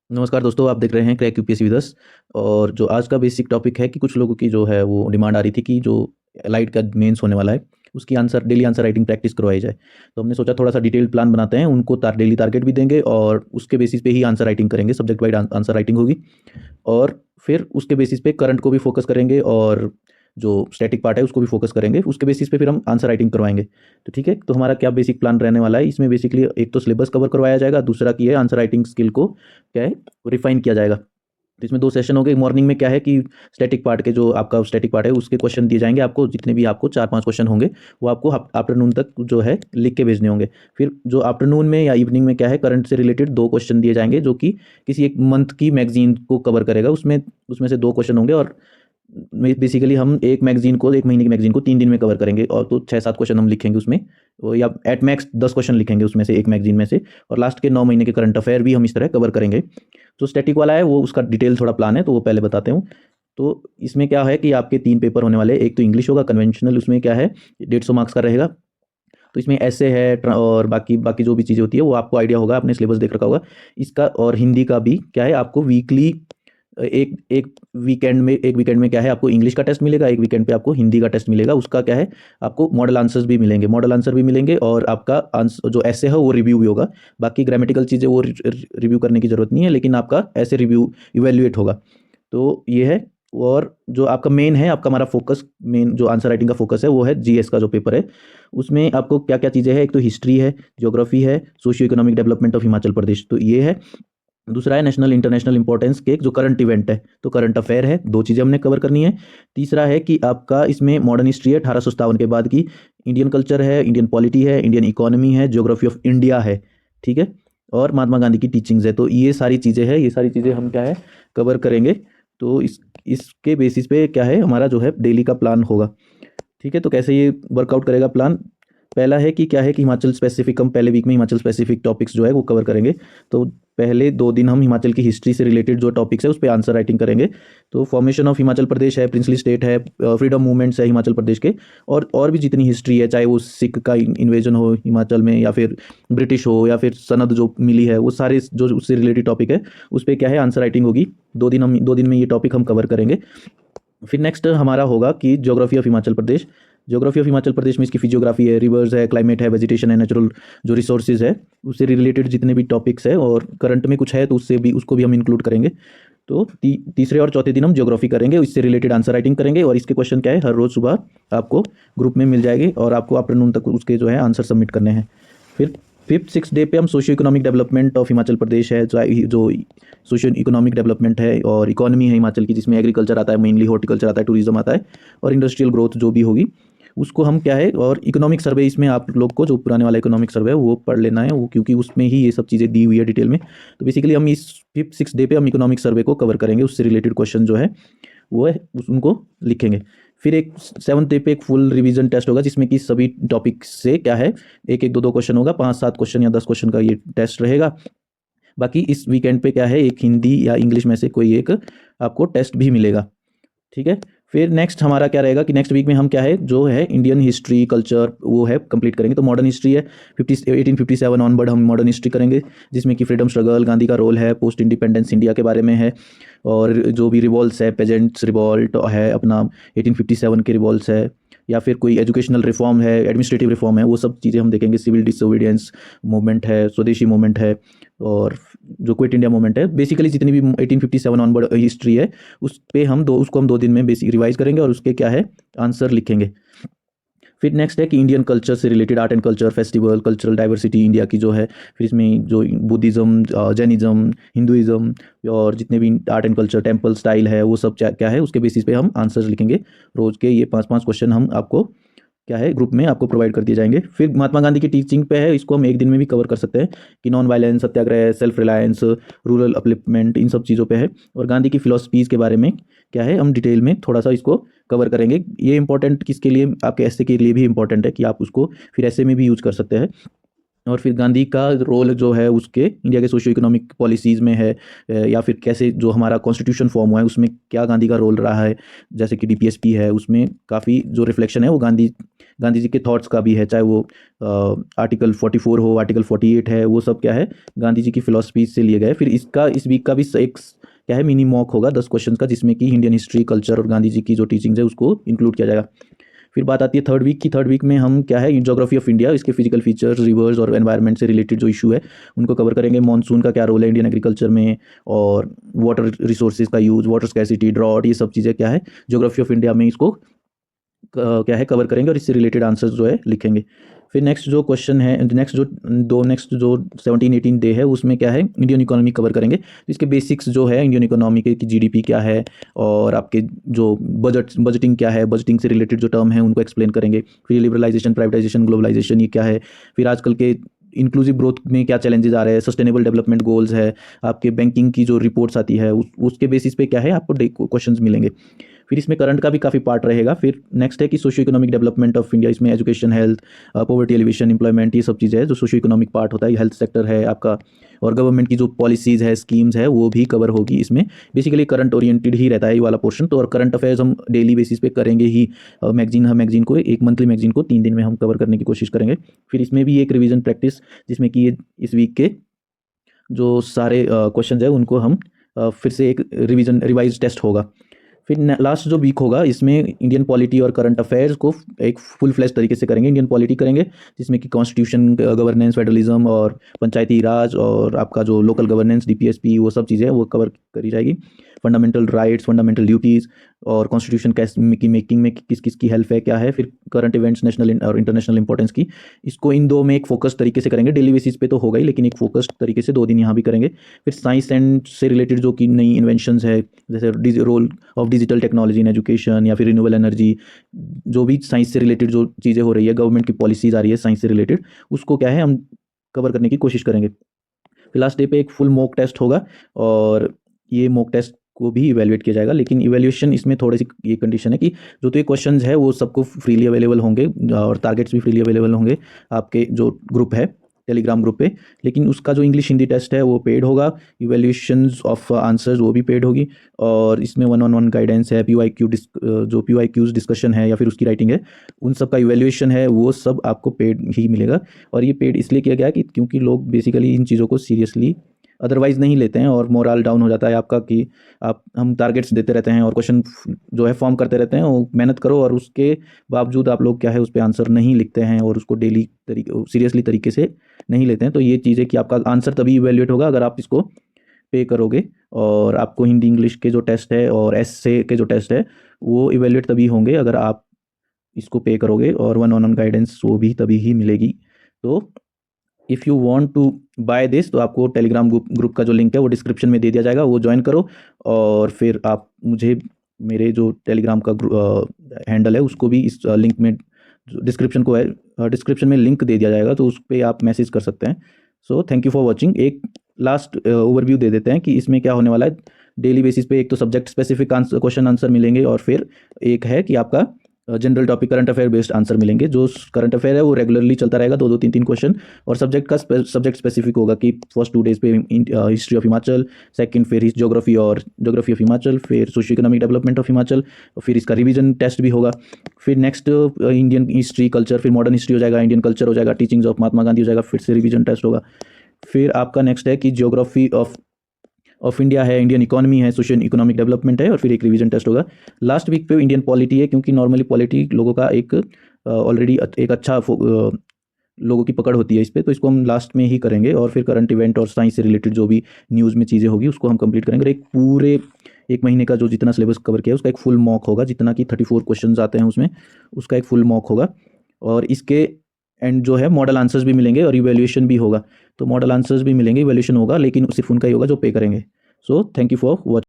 नमस्कार दोस्तों, आप देख रहे हैं क्रैक यूपीएससी विद अस। और जो आज का बेसिक टॉपिक है कि कुछ लोगों की जो है वो डिमांड आ रही थी कि जो एलाइड का मेंस होने वाला है उसकी डेली आंसर राइटिंग प्रैक्टिस करवाई जाए। तो हमने सोचा थोड़ा सा डिटेल्ड प्लान बनाते हैं, उनको डेली टारगेट भी देंगे और उसके बेसिस पे ही आंसर राइटिंग करेंगे, सब्जेक्ट वाइड आंसर राइटिंग होगी। और फिर उसके बेसिस पे करंट को भी फोकस करेंगे और जो स्टैटिक पार्ट है उसको भी फोकस करेंगे, उसके बेसिस पे फिर हम आंसर राइटिंग करवाएंगे। तो ठीक है, तो हमारा क्या बेसिक प्लान रहने वाला है इसमें, बेसिकली एक तो सिलेबस कवर करवाया जाएगा, दूसरा की है आंसर राइटिंग स्किल को क्या है रिफाइन किया जाएगा। तो इसमें दो सेशन हो गए। मॉर्निंग में क्या है कि स्टैटिक पार्ट के जो आपका स्टैटिक पार्ट है उसके क्वेश्चन दिए जाएंगे आपको, जितने भी आपको 4-5 क्वेश्चन होंगे वो आपको आफ्टरनून तक जो है लिख के भेजने होंगे। फिर जो आफ्टरनून में या इवनिंग में क्या है करंट से रिलेटेड 2 क्वेश्चन दिए जाएंगे जो कि किसी एक मंथ की मैगजीन को कवर करेगा। उसमें उसमें से 2 क्वेश्चन होंगे और बेसिकली हम एक मैगजीन को, 1 महीने की मैगजीन को 3 दिन में कवर करेंगे और तो 6-7 क्वेश्चन हम लिखेंगे उसमें, या एट मैक्स 10 क्वेश्चन लिखेंगे उसमें से एक मैगजीन में से। और लास्ट के 9 महीने के करंट अफेयर भी हम इस तरह कवर करेंगे। जो स्टैटिक वाला है वो उसका डिटेल थोड़ा प्लान है, तो वो पहले बताते हूँ। तो इसमें क्या है कि आपके 3 पेपर होने वाले हैं। एक तो इंग्लिश होगा कन्वेंशनल, उसमें क्या है 150 मार्क्स का रहेगा। तो इसमें ऐसे है और बाकी बाकी जो भी चीज़ें होती है वो आपको आइडिया होगा, आपने सिलेबस देख रखा होगा इसका। और हिंदी का भी क्या है, आपको वीकली एक एक वीकेंड में क्या है आपको इंग्लिश का टेस्ट मिलेगा, एक वीकेंड पे आपको हिंदी का टेस्ट मिलेगा। उसका क्या है आपको मॉडल आंसर भी मिलेंगे और आपका आंसर जो ऐसे है वो रिव्यू भी होगा। बाकी ग्रामेटिकल चीज़ें वो रिव्यू करने की ज़रूरत नहीं है, लेकिन आपका ऐसे रिव्यू इवेल्युएट होगा। तो ये है। और जो आपका मेन है, आपका हमारा फोकस, मेन जो आंसर राइटिंग का फोकस है वो है जीएस का जो पेपर है। उसमें आपको क्या क्या चीज़ें हैं, एक तो हिस्ट्री है, ज्योग्राफी है, socio economic development of Himachal Pradesh, तो ये है। दूसरा है नेशनल इंटरनेशनल इंपॉर्टेंस के जो करंट इवेंट है, तो करंट अफेयर है, 2 चीज़ें हमने कवर करनी है। तीसरा है कि आपका इसमें मॉडर्न हिस्ट्री है 1857 के बाद की, इंडियन कल्चर है, इंडियन पॉलिटी है, इंडियन इकोनॉमी है, ज्योग्राफी ऑफ इंडिया है, ठीक है, और महात्मा गांधी की टीचिंग्स है। तो ये सारी चीज़ें हैं, ये सारी चीज़ें हम क्या है कवर करेंगे। तो इसके बेसिस पे क्या है हमारा जो है डेली का प्लान होगा। ठीक है, तो कैसे ये वर्कआउट करेगा प्लान। पहला है कि क्या है कि हिमाचल स्पेसिफिक, हम पहले वीक में हिमाचल स्पेसिफिक टॉपिक्स जो है वो कवर करेंगे। तो पहले 2 दिन हम हिमाचल की हिस्ट्री से रिलेटेड जो टॉपिक्स है उस पर आंसर राइटिंग करेंगे। तो फॉर्मेशन ऑफ हिमाचल प्रदेश है, प्रिंसली स्टेट है, फ्रीडम मूवमेंट्स है हिमाचल प्रदेश के, और भी जितनी हिस्ट्री है, चाहे वो सिख का इन्वेजन हो हिमाचल में, या फिर ब्रिटिश हो, या फिर सनद जो मिली है, वो सारे जो उससे रिलेटेड टॉपिक है उस पर क्या है आंसर राइटिंग होगी। 2 दिन में ये टॉपिक हम कवर करेंगे। फिर नेक्स्ट हमारा होगा कि geography of Himachal Pradesh. Geography of Himachal Pradesh में इसकी फिजियोग्राफी है, रिवर्स है, क्लाइमेट है, वेजिटेशन है, नेचुरल जो रिसोर्सेज है उससे रिलेटेड जितने भी टॉपिक्स है, और करंट में कुछ है तो उससे भी उसको भी हम इंक्लूड करेंगे। तो तीसरे और चौथे दिन हम ज्योग्राफी करेंगे, इससे रिलेटेड आंसर राइटिंग करेंगे। और इसके क्वेश्चन क्या है हर रोज़ सुबह आपको ग्रुप में मिल जाएगी और आपको आफ्टरनून तक उसके जो है आंसर सबमिट करने हैं। फिर 5th-6th डे पे हम socio economic development of Himachal Pradesh है, जो सोशियो इकोनॉमिक डेवलपमेंट है और इकोनॉमी है हिमाचल की, जिसमें एग्रीकल्चर आता है, मेनली हॉर्टिकल्चर आता है, टूरिज्म आता है, और इंडस्ट्रियल ग्रोथ जो भी होगी उसको हम क्या है। और इकोनॉमिक सर्वे, इसमें आप लोग को जो पुराने वाला इकोनॉमिक सर्वे है वो पढ़ लेना है, वो क्योंकि उसमें ही ये सब चीज़ें दी हुई है डिटेल में। तो बेसिकली हम इस 5th-6th डे पे हम इकोनॉमिक सर्वे को कवर करेंगे, उससे रिलेटेड क्वेश्चन जो है वो है उनको लिखेंगे। फिर एक 7th डे पे एक फुल रिवीजन टेस्ट होगा, जिसमें कि सभी टॉपिक से क्या है एक एक 2-2 क्वेश्चन होगा, 5-7 क्वेश्चन या 10 क्वेश्चन का ये टेस्ट रहेगा। बाकी इस वीकेंड पे क्या है एक हिंदी या इंग्लिश में से कोई एक आपको टेस्ट भी मिलेगा। ठीक है, फिर नेक्स्ट हमारा क्या रहेगा कि नेक्स्ट वीक में हम क्या है जो है इंडियन हिस्ट्री कल्चर वो है कंप्लीट करेंगे। तो मॉडर्न हिस्ट्री है 1857 ऑनवर्ड हम मॉडर्न हिस्ट्री करेंगे, जिसमें कि फ्रीडम स्ट्रगल, गांधी का रोल है, पोस्ट इंडिपेंडेंस इंडिया के बारे में है, और जो भी रिवॉल्ट्स है, पेजेंट्स रिवॉल्ट है अपना 1857 के रिवॉल्ट्स है, या फिर कोई एजुकेशनल रिफॉर्म है, एडमिनिस्ट्रेटिव रिफॉर्म है, वो सब चीज़ें हम देखेंगे। सिविल डिसोबीडियंस मूवमेंट है, स्वदेशी मूवमेंट है, और जो क्विट इंडिया मूवमेंट है, बेसिकली जितनी भी 1857 ऑनवर्ड हिस्ट्री है उस पे हम उसको हम 2 दिन में बेसिक रिवाइज करेंगे और उसके क्या है आंसर लिखेंगे। फिर नेक्स्ट है कि इंडियन कल्चर से related art and culture, festival, cultural diversity India की जो है, फिर इसमें जो बुद्धिज़्म, जैनिज़्म, हिंदुइज़्म, और जितने भी art and culture, temple style है, वो सब क्या है उसके बेसिस पे हम आंसर्स लिखेंगे। रोज़ के ये 5-5 क्वेश्चन हम आपको क्या है ग्रुप में आपको प्रोवाइड कर दिए जाएंगे। फिर महात्मा गांधी की टीचिंग पे है, इसको हम एक दिन में भी कवर कर सकते हैं कि नॉन वायलेंस, सत्याग्रह, सेल्फ रिलायंस, रूरल अपलिफ्टमेंट, इन सब चीज़ों पे है। और गांधी की फिलोसफीज़ के बारे में क्या है हम डिटेल में थोड़ा सा इसको कवर करेंगे। ये इंपॉर्टेंट किसके लिए, आपके ऐसे के लिए भी इंपॉर्टेंट है कि आप उसको फिर ऐसे में भी यूज कर सकते हैं। और फिर गांधी का रोल जो है उसके इंडिया के सोशियो इकोनॉमिक पॉलिसीज़ में है, या फिर कैसे जो हमारा कॉन्स्टिट्यूशन फॉर्म हुआ है उसमें क्या गांधी का रोल रहा है, जैसे कि डीपीएसपी है उसमें काफ़ी जो रिफ्लेक्शन है वो गांधी जी के थॉट्स का भी है, चाहे वो आर्टिकल 44 हो, आर्टिकल 48 है, वो सब क्या है गांधी जी की फिलॉसफी से लिए गए। फिर इस वीक का भी एक क्या है मिनी मॉक होगा 10 क्वेश्चन का, जिसमें कि इंडियन हिस्ट्री, कल्चर और गांधी जी की जो टीचिंग्स है उसको इंक्लूड किया जाएगा। फिर बात आती है थर्ड वीक में हम क्या है ज्योग्राफी ऑफ इंडिया, इसके फिजिकल फीचर्स, रिवर्स और एनवायरनमेंट से रिलेटेड जो इशू है उनको कवर करेंगे। मानसून का क्या रोल है इंडियन एग्रीकल्चर में, और वाटर रिसोर्सेज का यूज़, वाटर स्कैसिटी, ड्रॉट, ये सब चीज़ें क्या है ज्योग्राफी ऑफ इंडिया में इसको क्या है कवर करेंगे और इससे रिलेटेड आंसर्स जो है लिखेंगे। फिर नेक्स्ट जो 17-18 डे है उसमें क्या है इंडियन इकोनॉमी कवर करेंगे। तो इसके बेसिक्स जो है इंडियन इकोनॉमी के, कि जीडीपी क्या है और आपके जो बजटिंग क्या है, बजटिंग से रिलेटेड जो टर्म है उनको एक्सप्लेन करेंगे। फिर लिबरलाइजेशन, प्राइवेटाइजेशन, ग्लोबलाइजेशन ये क्या है। फिर आजकल के इंक्लूसिव ग्रोथ में क्या चैलेंजेस आ रहे हैं, सस्टेनेबल डेवलपमेंट गोल्स है, आपके बैंकिंग की जो रिपोर्ट्स आती है उसके बेसिस पे क्या है आपको क्वेश्चंस मिलेंगे। फिर इसमें करंट का भी काफ़ी पार्ट रहेगा। फिर नेक्स्ट है कि socio economic development of India, इसमें education, health, poverty alleviation, employment, ये सब चीज़ें हैं जो सोशियो इकोनॉमिक पार्ट होता है। हेल्थ सेक्टर है आपका, और गवर्नमेंट की जो पॉलिसीज़ है, स्कीम्स है, वो भी कवर होगी इसमें। बेसिकली करंट ओरिएंटेड ही रहता है ये वाला पोर्शन। तो और करंट अफेयर्स हम डेली बेसिस पे करेंगे ही। मैगजीन को, एक मंथली मैगजीन को 3 दिन में हम कवर करने की कोशिश करेंगे। फिर इसमें भी एक रिवीजन प्रैक्टिस, जिसमें कि ये इस वीक के जो सारे क्वेश्चन है उनको हम फिर से एक रिवाइज टेस्ट होगा। फिर लास्ट जो वीक होगा इसमें इंडियन पॉलिटी और करंट अफेयर्स को एक फुल फ्लैश तरीके से करेंगे। इंडियन पॉलिटी करेंगे जिसमें कि कॉन्स्टिट्यूशन, गवर्नेंस, फेडरलिज्म और पंचायती राज और आपका जो लोकल गवर्नेंस, डीपीएसपी, वो सब चीज़ें वो कवर करी जाएगी। फंडामेंटल राइट्स, फंडामेंटल ड्यूटीज़ और कॉन्स्टिट्यूशन की मेकिंग में किस किस की हेल्प है, क्या है। फिर करंट इवेंट्स, नेशनल और इंटरनेशनल इंपॉर्टेंस की, इसको इन दो में एक फोकस तरीके से करेंगे। डेली बेसिस पे तो होगा ही, लेकिन एक फोकस तरीके से 2 दिन यहाँ भी करेंगे। फिर साइंस एंड से रिलेटेड जो कि नई इन्वेंशंस है, जैसे role of digital technology in education या फिर रिन्यूएबल एनर्जी, जो भी साइंस से रिलेटेड जो चीज़ें हो रही है, गवर्नमेंट की पॉलिसीज आ रही है साइंस से रिलेटेड, उसको क्या है हम कवर करने की कोशिश करेंगे। फिर लास्ट डे पे एक फुल मॉक टेस्ट होगा, और ये मॉक टेस्ट को भी इवेल्युएट किया जाएगा। लेकिन इवेल्युएशन इसमें थोड़ी सी ये कंडीशन है कि जो तो ये क्वेश्चंस है वो सबको फ्रीली अवेलेबल होंगे, और टारगेट्स भी फ्रीली अवेलेबल होंगे आपके जो ग्रुप है टेलीग्राम ग्रुप पे। लेकिन उसका जो इंग्लिश हिंदी टेस्ट है वो पेड होगा, इवेल्यूशंस ऑफ आंसर्स वो भी पेड होगी, और इसमें 1-on-1 गाइडेंस है, जो PYQs डिस्कशन है या फिर उसकी राइटिंग है, उन सब का इवेल्यूएशन है, वो सब आपको पेड ही मिलेगा। और ये पेड इसलिए किया गया कि क्योंकि लोग बेसिकली इन चीज़ों को सीरियसली अदरवाइज़ नहीं लेते हैं, और मोरल डाउन हो जाता है आपका कि हम टारगेट्स देते रहते हैं और क्वेश्चन जो है फॉर्म करते रहते हैं, वो मेहनत करो और उसके बावजूद आप लोग क्या है उस पर आंसर नहीं लिखते हैं और उसको डेली सीरियसली तरीके से नहीं लेते हैं। तो ये चीज़ है कि आपका आंसर तभी इवेल्युएट होगा अगर आप इसको पे करोगे, और आपको हिंदी इंग्लिश के जो टेस्ट है और एसए के जो टेस्ट है वो इवेल्युएट तभी होंगे अगर आप इसको पे करोगे, और 1-on-1 गाइडेंस वो भी तभी ही मिलेगी। तो if you want to buy this, तो आपको टेलीग्राम ग्रुप का जो लिंक है वो डिस्क्रिप्शन में दे दिया जाएगा, वो ज्वाइन करो। और फिर आप मुझे मेरे जो टेलीग्राम का हैंडल है उसको भी इस लिंक में, डिस्क्रिप्शन में लिंक दे दिया जाएगा, तो उस पर आप मैसेज कर सकते हैं। So thank you for watching. एक लास्ट ओवरव्यू दे देते हैं कि इसमें क्या होने वाला है। डेली बेसिस पे एक तो सब्जेक्ट स्पेसिफिक क्वेश्चन आंसर मिलेंगे, और फिर एक है कि आपका general topic current affair based answer मिलेंगे। जो करंट अफेयर है वो रेगुलरली चलता रहेगा, 2-2, 3-3 क्वेश्चन, और सब्जेक्ट स्पेसिफिक होगा कि फर्स्ट 2 डेज पे हिस्ट्री ऑफ हिमाचल, सेकंड फिर ज्योग्राफी ऑफ हिमाचल, फिर socio economic development of Himachal, फिर इसका रिवीजन टेस्ट भी होगा। फिर नेक्स्ट इंडियन हिस्ट्री, कल्चर, फिर मॉडर्न हिस्ट्री हो जाएगा, इंडियन कल्चर हो जाएगा, टीचिंग्स ऑफ महात्मा गांधी हो जाएगा, फिर से रिवीजन टेस्ट होगा। फिर आपका नेक्स्ट है कि ज्योग्राफी ऑफ इंडिया है, इंडियन इकोनॉमी है, सोशल इकोनॉमिक डेवलपमेंट है, और फिर एक रिवीजन टेस्ट होगा। लास्ट वीक पे इंडियन पॉलिटी है, क्योंकि नॉर्मली पॉलिटी लोगों का एक ऑलरेडी एक अच्छा लोगों की पकड़ होती है इस पर, तो इसको हम लास्ट में ही करेंगे। और फिर करंट इवेंट और साइंस से रिलेटेड जो भी न्यूज़ में चीज़ें होगी उसको हम कंप्लीट करेंगे। और एक पूरे 1 महीने का जो जितना सिलेबस कवर किया है उसका एक फुल मॉक होगा, जितना कि 34 क्वेश्चन आते हैं उसमें, उसका एक फुल मॉक होगा। और इसके एंड जो है मॉडल आंसर्स भी मिलेंगे और इवैल्यूएशन भी होगा। तो मॉडल आंसर्स भी मिलेंगे, इवैल्यूएशन होगा, लेकिन सिर्फ उनका ही होगा जो पे करेंगे। So thank you for watching.